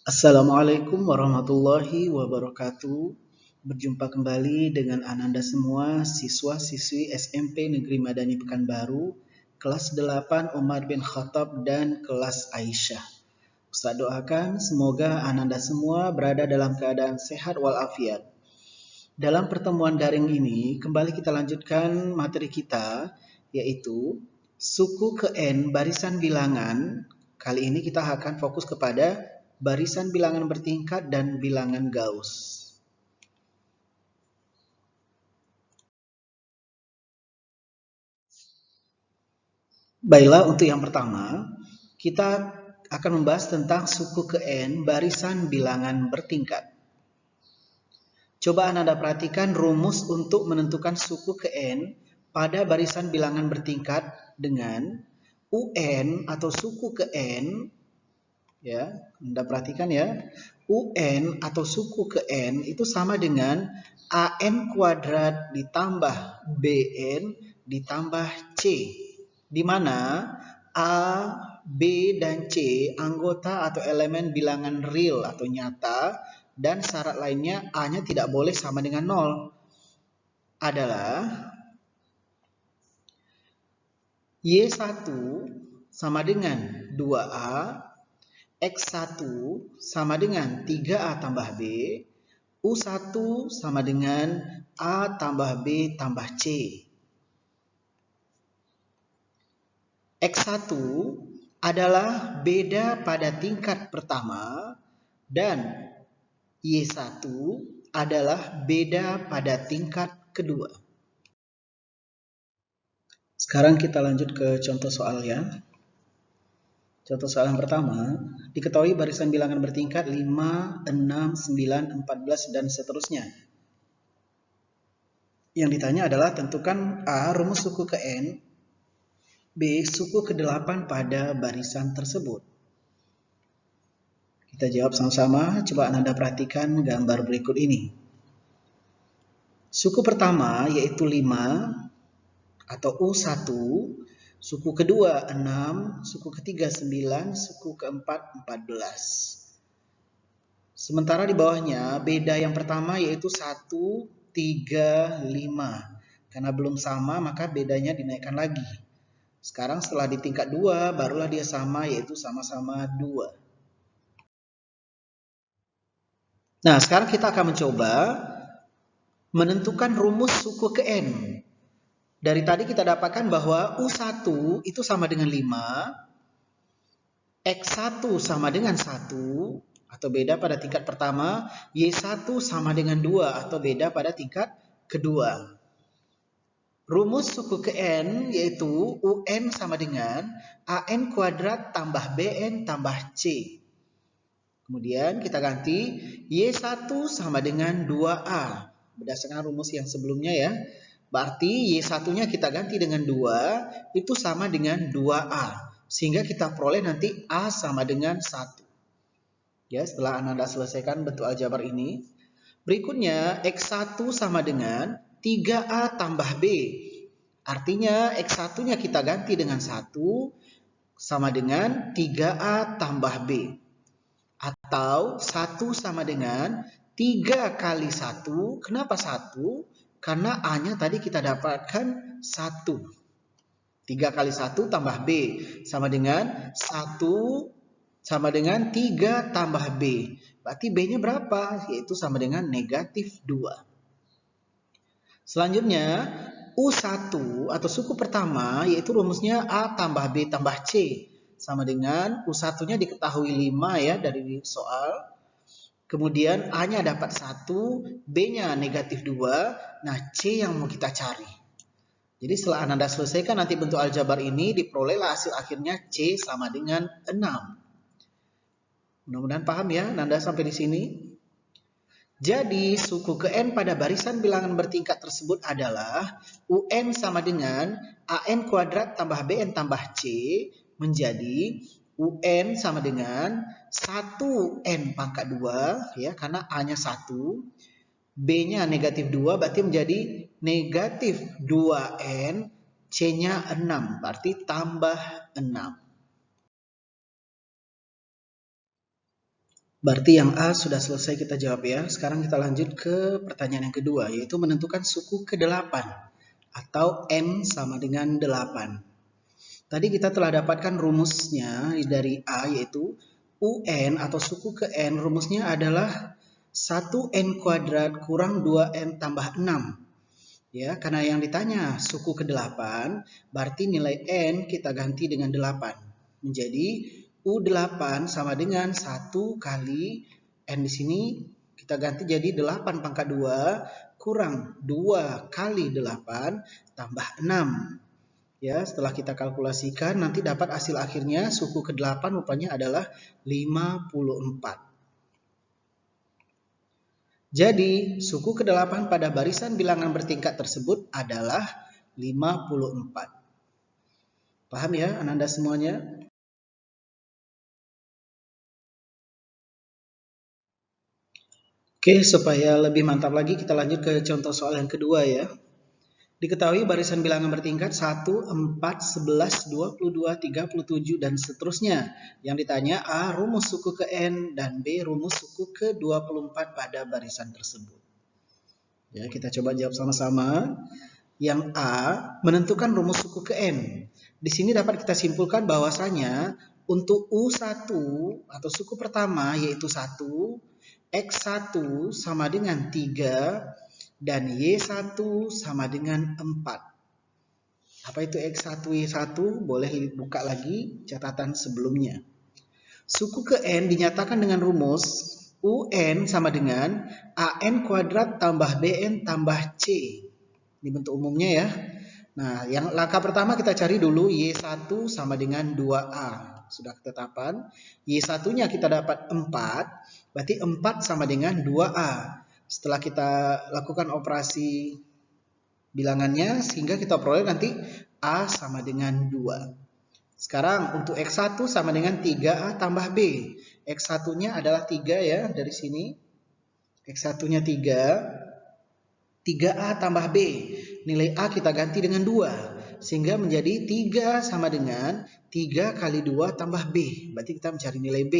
Assalamualaikum warahmatullahi wabarakatuh. Berjumpa kembali dengan Ananda semua, siswa-siswi SMP Negeri Madani Pekanbaru, kelas 8 Umar bin Khattab dan kelas Aisyah. Ustaz doakan semoga Ananda semua berada dalam keadaan sehat walafiat. Dalam pertemuan daring ini, kembali kita lanjutkan materi kita, yaitu suku ke N barisan bilangan. Kali ini kita akan fokus kepada barisan bilangan bertingkat dan bilangan Gauss. Baiklah, untuk yang pertama, kita akan membahas tentang suku ke N barisan bilangan bertingkat. Coba Anda perhatikan rumus untuk menentukan suku ke N pada barisan bilangan bertingkat dengan UN atau suku ke N, ya, Anda perhatikan ya, UN atau suku ke N itu sama dengan AN kuadrat ditambah BN ditambah C, di mana A, B, dan C anggota atau elemen bilangan real atau nyata, dan syarat lainnya A-nya tidak boleh sama dengan 0 adalah Y1 sama dengan 2A, X1 sama dengan 3A tambah B, U1 sama dengan A tambah B tambah C. X1 adalah beda pada tingkat pertama dan Y1 adalah beda pada tingkat kedua. Sekarang kita lanjut ke contoh soal ya. Contoh soal yang pertama, diketahui barisan bilangan bertingkat 5, 6, 9, 14, dan seterusnya. Yang ditanya adalah tentukan A. rumus suku ke N, B. suku ke-8 pada barisan tersebut. Kita jawab sama-sama, coba Anda perhatikan gambar berikut ini. Suku pertama yaitu 5 atau U1, suku kedua 6, suku ketiga 9, suku keempat 14. Sementara di bawahnya beda yang pertama yaitu 1, 3, 5. Karena belum sama maka bedanya dinaikkan lagi. Sekarang setelah di tingkat 2 barulah dia sama, yaitu sama-sama 2. Nah, sekarang kita akan mencoba menentukan rumus suku ke N. Dari tadi kita dapatkan bahwa U1 itu sama dengan 5, X1 sama dengan 1, atau beda pada tingkat pertama, Y1 sama dengan 2, atau beda pada tingkat kedua. Rumus suku ke N yaitu UN sama dengan AN kuadrat tambah BN tambah C. Kemudian kita ganti Y1 sama dengan 2A. Berdasarkan rumus yang sebelumnya ya. Berarti Y1-nya kita ganti dengan 2, itu sama dengan 2A. Sehingga kita peroleh nanti A sama dengan 1. Ya, setelah Anda selesaikan bentuk aljabar ini. Berikutnya X1 sama dengan 3A tambah B. Artinya X1-nya kita ganti dengan 1 sama dengan 3A tambah B. Atau 1 sama dengan 3 kali 1. Kenapa 1? Karena A-nya tadi kita dapatkan 1. 3 kali 1 tambah B sama dengan 1 sama dengan 3 tambah B. Berarti B-nya berapa? Yaitu sama dengan negatif 2. Selanjutnya U1 atau suku pertama yaitu rumusnya A tambah B tambah C. Sama dengan U1-nya diketahui 5 ya dari soal. Kemudian A-nya dapat 1, B-nya negatif 2. Nah, C yang mau kita cari. Jadi setelah Anda selesaikan nanti bentuk aljabar ini, diperolehlah hasil akhirnya C sama dengan 6. Mudah-mudahan paham ya Anda sampai di sini. Jadi suku ke N pada barisan bilangan bertingkat tersebut adalah UN sama dengan AN kuadrat tambah BN tambah C menjadi UN sama dengan 1N pangkat 2 ya, karena A-nya 1, B-nya negatif 2 berarti menjadi negatif 2N, C-nya 6 berarti tambah 6. Berarti yang A sudah selesai kita jawab ya. Sekarang kita lanjut ke pertanyaan yang kedua, yaitu menentukan suku ke-8 atau N sama dengan 8. Tadi kita telah dapatkan rumusnya dari A, yaitu UN atau suku ke N, rumusnya adalah 1N kuadrat kurang 2N tambah 6. Ya, karena yang ditanya suku ke-8, berarti nilai N kita ganti dengan 8. Menjadi U8 sama dengan 1 kali N di sini kita ganti jadi 8 pangkat 2 kurang 2 kali 8 tambah 6. Ya, setelah kita kalkulasikan nanti dapat hasil akhirnya suku ke-8 rupanya adalah 54. Jadi, suku ke-8 pada barisan bilangan bertingkat tersebut adalah 54. Paham ya, Ananda semuanya? Oke, supaya lebih mantap lagi kita lanjut ke contoh soal yang kedua ya. Diketahui barisan bilangan bertingkat 1, 4, 11, 22, 37, dan seterusnya. Yang ditanya A, rumus suku ke N, dan B, rumus suku ke 24 pada barisan tersebut. Ya, kita coba jawab sama-sama. Yang A, menentukan rumus suku ke N. Di sini dapat kita simpulkan bahwasanya untuk U1 atau suku pertama yaitu 1, X1 sama dengan 3, dan Y1 sama dengan 4. Apa itu X1, Y1? Boleh buka lagi catatan sebelumnya. Suku ke N dinyatakan dengan rumus UN sama dengan AN kuadrat tambah BN tambah C. Ini bentuk umumnya ya. Nah, yang langkah pertama kita cari dulu Y1 sama dengan 2A. Sudah ketetapan. Y1-nya kita dapat 4. Berarti 4 sama dengan 2A. Setelah kita lakukan operasi bilangannya, sehingga kita peroleh nanti A sama dengan 2. Sekarang untuk X1 sama dengan 3A tambah B. X1-nya adalah 3 ya, dari sini. X1-nya 3. 3A tambah B. Nilai A kita ganti dengan 2. Sehingga menjadi 3 sama dengan 3 kali 2 tambah B. Berarti kita mencari nilai B.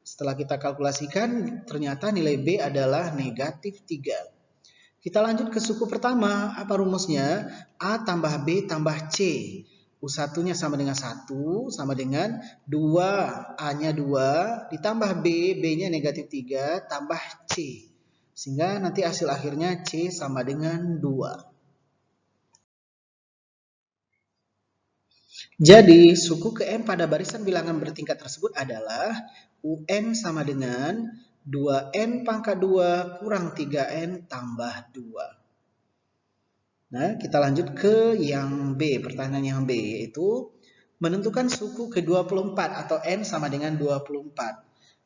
Setelah kita kalkulasikan, ternyata nilai B adalah negatif 3. Kita lanjut ke suku pertama. Apa rumusnya? A tambah B tambah C. U1-nya sama dengan 1, sama dengan 2. A-nya 2, ditambah B, B-nya negatif 3, tambah C. Sehingga nanti hasil akhirnya C sama dengan 2. Jadi, suku ke N pada barisan bilangan bertingkat tersebut adalah UN sama dengan 2N pangkat 2 kurang 3N tambah 2. Nah, kita lanjut ke yang B, pertanyaan yang B, yaitu menentukan suku ke-24 atau N sama dengan 24.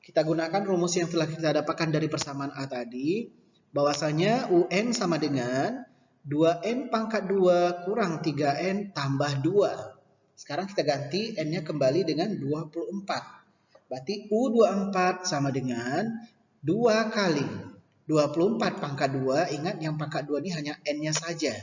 Kita gunakan rumus yang telah kita dapatkan dari persamaan A tadi, bahwasanya UN sama dengan 2N pangkat 2 kurang 3N tambah 2. Sekarang kita ganti N-nya kembali dengan 24. Berarti U24 sama dengan 2 kali 24 pangkat 2. Ingat yang pangkat 2 ini hanya N-nya saja.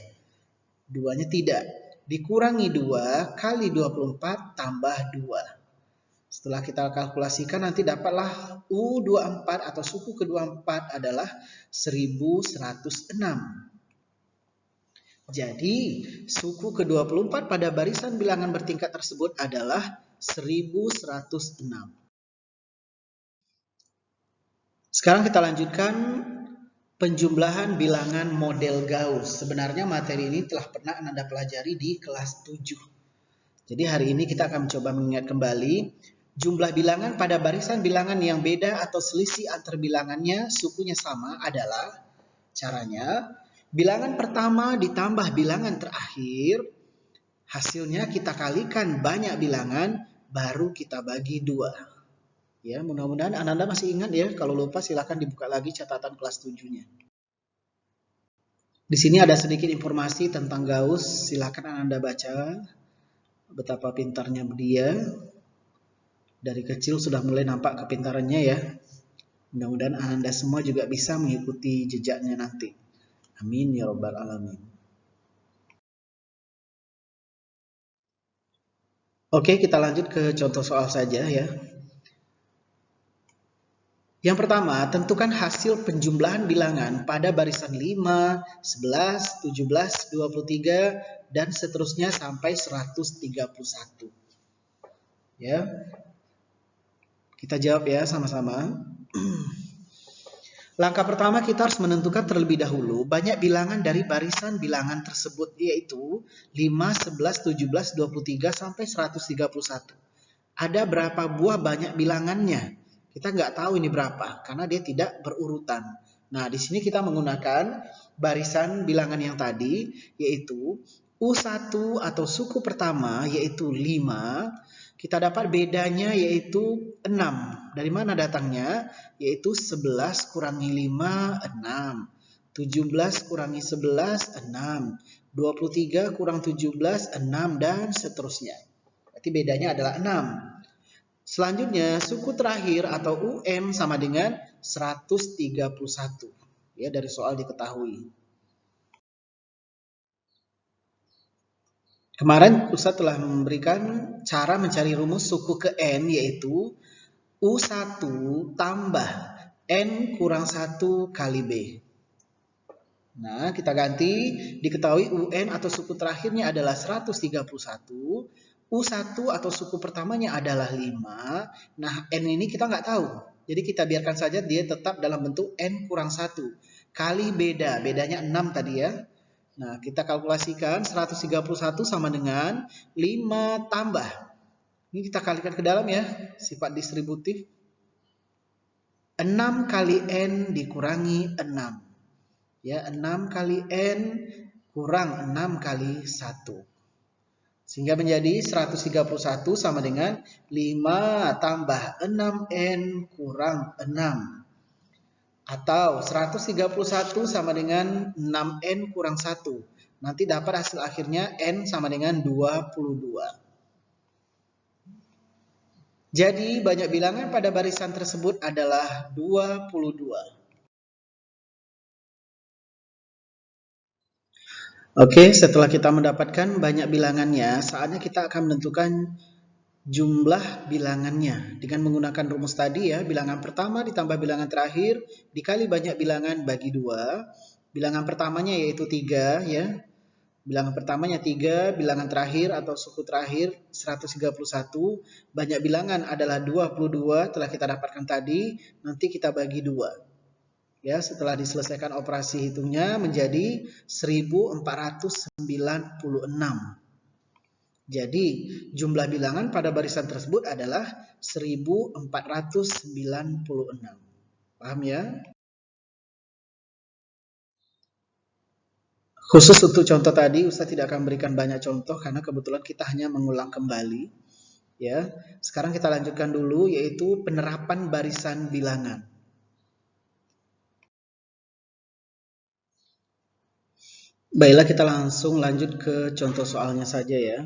2-nya tidak. Dikurangi 2 kali 24 tambah 2. Setelah kita kalkulasikan nanti dapatlah U24 atau suku ke-24 adalah 1106. Jadi, suku ke-24 pada barisan bilangan bertingkat tersebut adalah 1106. Sekarang kita lanjutkan penjumlahan bilangan model Gauss. Sebenarnya materi ini telah pernah Anda pelajari di kelas 7. Jadi hari ini kita akan mencoba mengingat kembali jumlah bilangan pada barisan bilangan yang beda atau selisih antar bilangannya sukunya sama adalah caranya bilangan pertama ditambah bilangan terakhir, hasilnya kita kalikan banyak bilangan, baru kita bagi 2. Ya, mudah-mudahan Anda masih ingat ya. Kalau lupa silakan dibuka lagi catatan kelas 7-nya. Di sini ada sedikit informasi tentang Gauss. Silakan Anda baca betapa pintarnya dia. Dari kecil sudah mulai nampak kepintarannya ya. Mudah-mudahan Anda semua juga bisa mengikuti jejaknya nanti. Amin ya rabbal alamin. Oke, kita lanjut ke contoh soal saja ya. Yang pertama, tentukan hasil penjumlahan bilangan pada barisan 5, 11, 17, 23, dan seterusnya sampai 131. Ya. Kita jawab ya sama-sama. Langkah pertama kita harus menentukan terlebih dahulu banyak bilangan dari barisan bilangan tersebut, yaitu 5, 11, 17, 23 sampai 131. Ada berapa buah banyak bilangannya? Kita nggak tahu ini berapa karena dia tidak berurutan. Nah, di sini kita menggunakan barisan bilangan yang tadi, yaitu U1 atau suku pertama yaitu 5. Kita dapat bedanya yaitu 6. Dari mana datangnya? Yaitu 11 kurangi 5, 6. 17 kurangi 11, 6. 23 kurang 17, 6, dan seterusnya. Berarti bedanya adalah 6. Selanjutnya, suku terakhir atau UN sama dengan 131. Ya, dari soal diketahui. Kemarin Ustaz telah memberikan cara mencari rumus suku ke N, yaitu U1 tambah N kurang 1 kali B. Nah, kita ganti, diketahui UN atau suku terakhirnya adalah 131, U1 atau suku pertamanya adalah 5. Nah, N ini kita nggak tahu. Jadi kita biarkan saja dia tetap dalam bentuk N kurang 1 kali bedanya 6 tadi ya. Nah, kita kalkulasikan 131 sama dengan 5 tambah. Ini kita kalikan ke dalam ya, sifat distributif. 6 kali N dikurangi 6. Ya, 6 kali N kurang 6 kali 1. Sehingga menjadi 131 sama dengan 5 tambah 6N kurang 6. Atau 131 sama dengan 6N kurang 1. Nanti dapat hasil akhirnya N sama dengan 22. Jadi banyak bilangan pada barisan tersebut adalah 22. Oke, setelah kita mendapatkan banyak bilangannya, saatnya kita akan menentukan jumlah bilangannya dengan menggunakan rumus tadi ya. Bilangan pertama ditambah bilangan terakhir dikali banyak bilangan bagi 2. Bilangan pertamanya yaitu 3 ya. Bilangan pertamanya 3, bilangan terakhir atau suku terakhir 131. Banyak bilangan adalah 22 telah kita dapatkan tadi, nanti kita bagi 2. Ya, setelah diselesaikan operasi hitungnya menjadi 1496. Jadi, jumlah bilangan pada barisan tersebut adalah 1496. Paham ya? Khusus untuk contoh tadi, Ustaz tidak akan berikan banyak contoh karena kebetulan kita hanya mengulang kembali. Ya, sekarang kita lanjutkan dulu yaitu penerapan barisan bilangan. Baiklah, kita langsung lanjut ke contoh soalnya saja ya.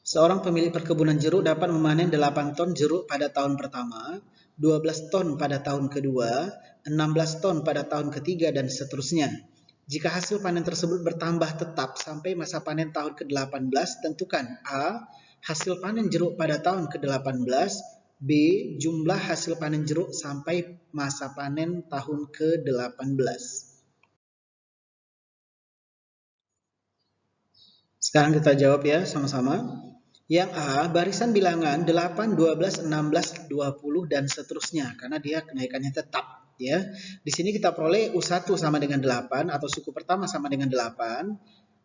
Seorang pemilik perkebunan jeruk dapat memanen 8 ton jeruk pada tahun pertama, 12 ton pada tahun kedua, 16 ton pada tahun ketiga, dan seterusnya. Jika hasil panen tersebut bertambah tetap sampai masa panen tahun ke-18, tentukan A. Hasil panen jeruk pada tahun ke-18, B. Jumlah hasil panen jeruk sampai masa panen tahun ke-18. Sekarang kita jawab ya sama-sama. Yang A, barisan bilangan 8, 12, 16, 20, dan seterusnya. Karena dia kenaikannya tetap. Ya. Di sini kita peroleh U1 sama dengan 8, atau suku pertama sama dengan 8.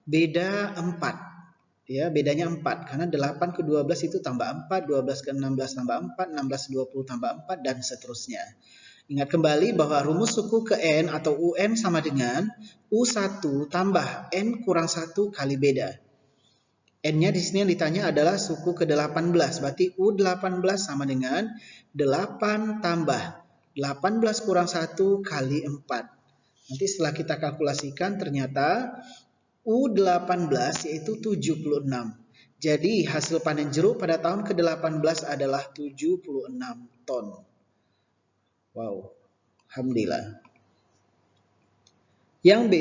Beda 4. Ya, bedanya 4. Karena 8 ke 12 itu tambah 4, 12 ke 16 tambah 4, 16 ke 20 tambah 4, dan seterusnya. Ingat kembali bahwa rumus suku ke N atau UN sama dengan U1 tambah N kurang 1 kali beda. N-nya di sini yang ditanya adalah suku ke-18. Berarti U18 sama dengan 8 tambah 18 kurang 1 kali 4. Nanti setelah kita kalkulasikan ternyata U18 yaitu 76. Jadi hasil panen jeruk pada tahun ke-18 adalah 76 ton. Wow, alhamdulillah. Yang B,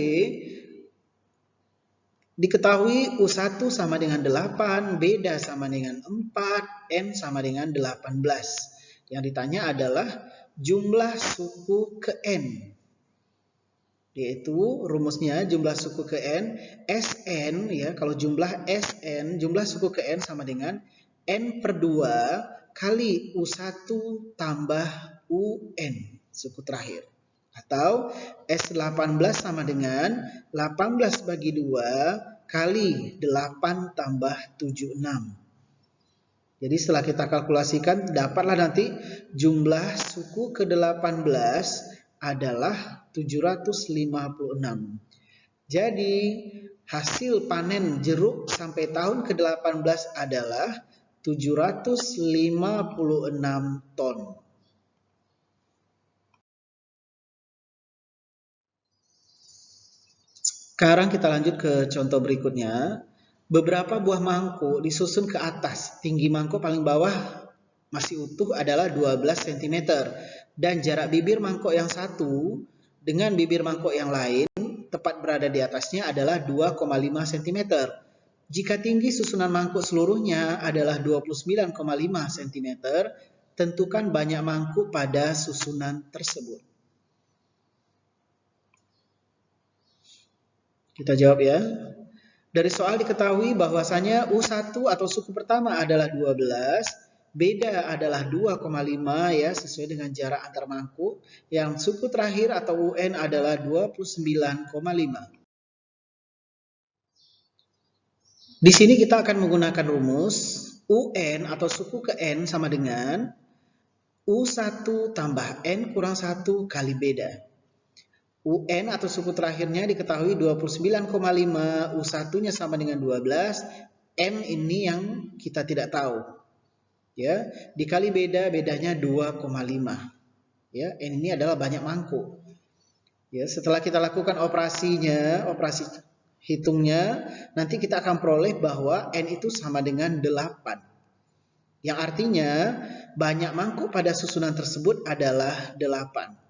diketahui U1 sama dengan 8, beda sama dengan 4, N sama dengan 18. Yang ditanya adalah jumlah suku ke N. Yaitu rumusnya jumlah suku ke N, Sn ya, kalau jumlah Sn, jumlah suku ke N sama dengan N per 2 kali U1 tambah UN, suku terakhir. Atau S18 sama dengan 18 bagi 2 kali 8 tambah 76. Jadi setelah kita kalkulasikan, dapatlah nanti jumlah suku ke-18 adalah 756. Jadi hasil panen jeruk sampai tahun ke-18 adalah 756 ton. Sekarang kita lanjut ke contoh berikutnya. Beberapa buah mangkuk disusun ke atas. Tinggi mangkuk paling bawah masih utuh adalah 12 cm. Dan jarak bibir mangkuk yang satu dengan bibir mangkuk yang lain tepat berada di atasnya adalah 2,5 cm. Jika tinggi susunan mangkuk seluruhnya adalah 29,5 cm, tentukan banyak mangkuk pada susunan tersebut. Kita jawab ya. Dari soal diketahui bahwasanya U1 atau suku pertama adalah 12, beda adalah 2,5 ya, sesuai dengan jarak antar mangkuk. Yang suku terakhir atau UN adalah 29,5. Di sini kita akan menggunakan rumus UN atau suku ke N sama dengan U1 tambah N kurang 1 kali beda. UN atau suku terakhirnya diketahui 29,5, U1-nya sama dengan 12, N ini yang kita tidak tahu. Ya, dikali bedanya 2,5. Ya, N ini adalah banyak mangkuk. Ya, setelah kita lakukan operasi hitungnya, nanti kita akan peroleh bahwa N itu sama dengan 8. Yang artinya banyak mangkuk pada susunan tersebut adalah 8.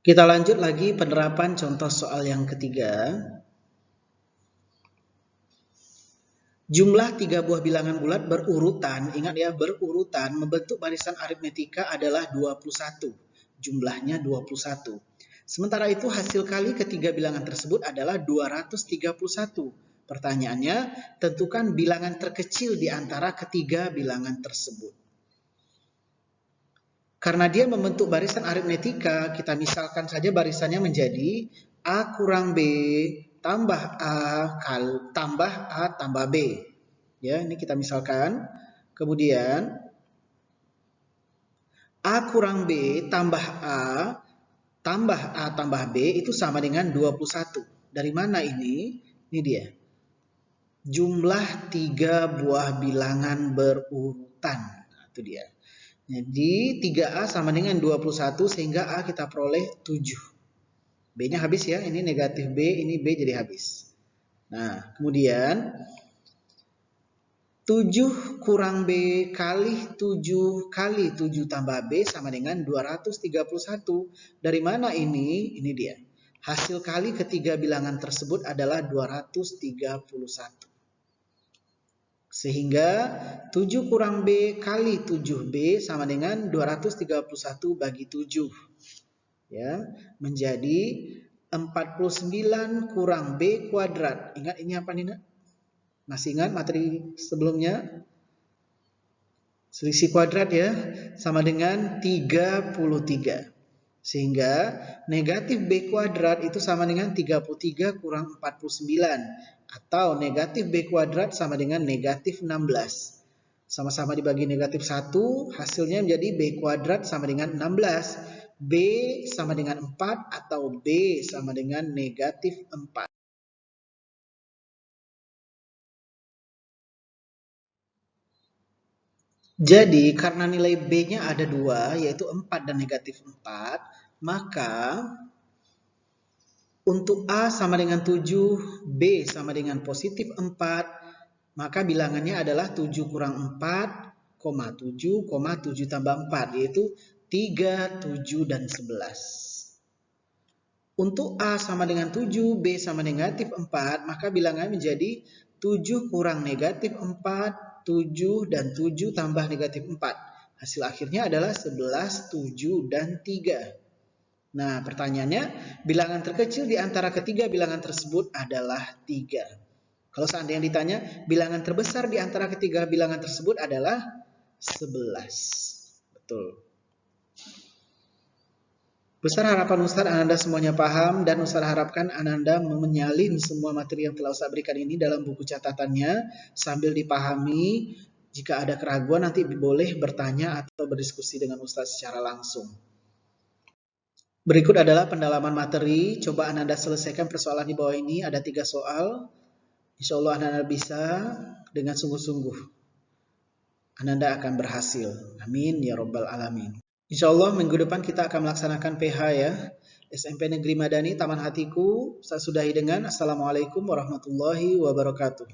Kita lanjut lagi penerapan contoh soal yang ketiga. Jumlah 3 buah bilangan bulat berurutan, ingat ya, berurutan membentuk barisan aritmetika adalah 21. Jumlahnya 21. Sementara itu hasil kali ketiga bilangan tersebut adalah 231. Pertanyaannya, tentukan bilangan terkecil di antara ketiga bilangan tersebut. Karena dia membentuk barisan aritmetika, kita misalkan saja barisannya menjadi A kurang B tambah A tambah B. Ya, ini kita misalkan. Kemudian A kurang B tambah A tambah B itu sama dengan 21. Dari mana ini? Ini dia. Jumlah 3 buah bilangan berurutan. Nah, itu dia. Jadi 3A sama dengan 21 sehingga A kita peroleh 7. B-nya habis ya, ini negatif B, ini B jadi habis. Nah, kemudian 7 kurang B kali 7 kali 7 tambah B sama dengan 231. Dari mana ini? Ini dia. Hasil kali ketiga bilangan tersebut adalah 231. Sehingga 7 kurang B kali 7B sama dengan 231 bagi 7. Ya, menjadi 49 kurang B kuadrat. Ingat ini apa Nina? Masih ingat materi sebelumnya? Selisih kuadrat ya, sama dengan 33. Sehingga negatif B kuadrat itu sama dengan 33 kurang 49. Atau negatif B kuadrat sama dengan negatif 16. Sama-sama dibagi negatif 1, hasilnya menjadi B kuadrat sama dengan 16. B sama dengan 4 atau B sama dengan negatif 4. Jadi karena nilai B-nya ada 2, yaitu 4 dan negatif 4, maka untuk A sama dengan 7, B sama dengan positif 4, maka bilangannya adalah 7 kurang 4, 7, 7 tambah 4, yaitu 3, 7, dan 11. Untuk A sama dengan 7, B sama negatif 4, maka bilangannya menjadi 7 kurang negatif 4, 7 dan 7 tambah negatif 4. Hasil akhirnya adalah 11, 7, dan 3. Nah, pertanyaannya, bilangan terkecil di antara ketiga bilangan tersebut adalah 3. Kalau seandainya ditanya, bilangan terbesar di antara ketiga bilangan tersebut adalah 11. Betul. Besar harapan Ustadz Ananda semuanya paham, dan Ustadz harapkan Ananda menyalin semua materi yang telah Ustadz berikan ini dalam buku catatannya sambil dipahami. Jika ada keraguan nanti boleh bertanya atau berdiskusi dengan Ustadz secara langsung. Berikut adalah pendalaman materi. Coba Ananda selesaikan persoalan di bawah ini. Ada 3 soal. Insya Allah Ananda bisa dengan sungguh-sungguh. Ananda akan berhasil. Amin ya Rabbal Alamin. Insya Allah minggu depan kita akan melaksanakan PH ya. SMP Negeri Madani Taman Hatiku. Saya sudahi dengan Assalamualaikum warahmatullahi wabarakatuh.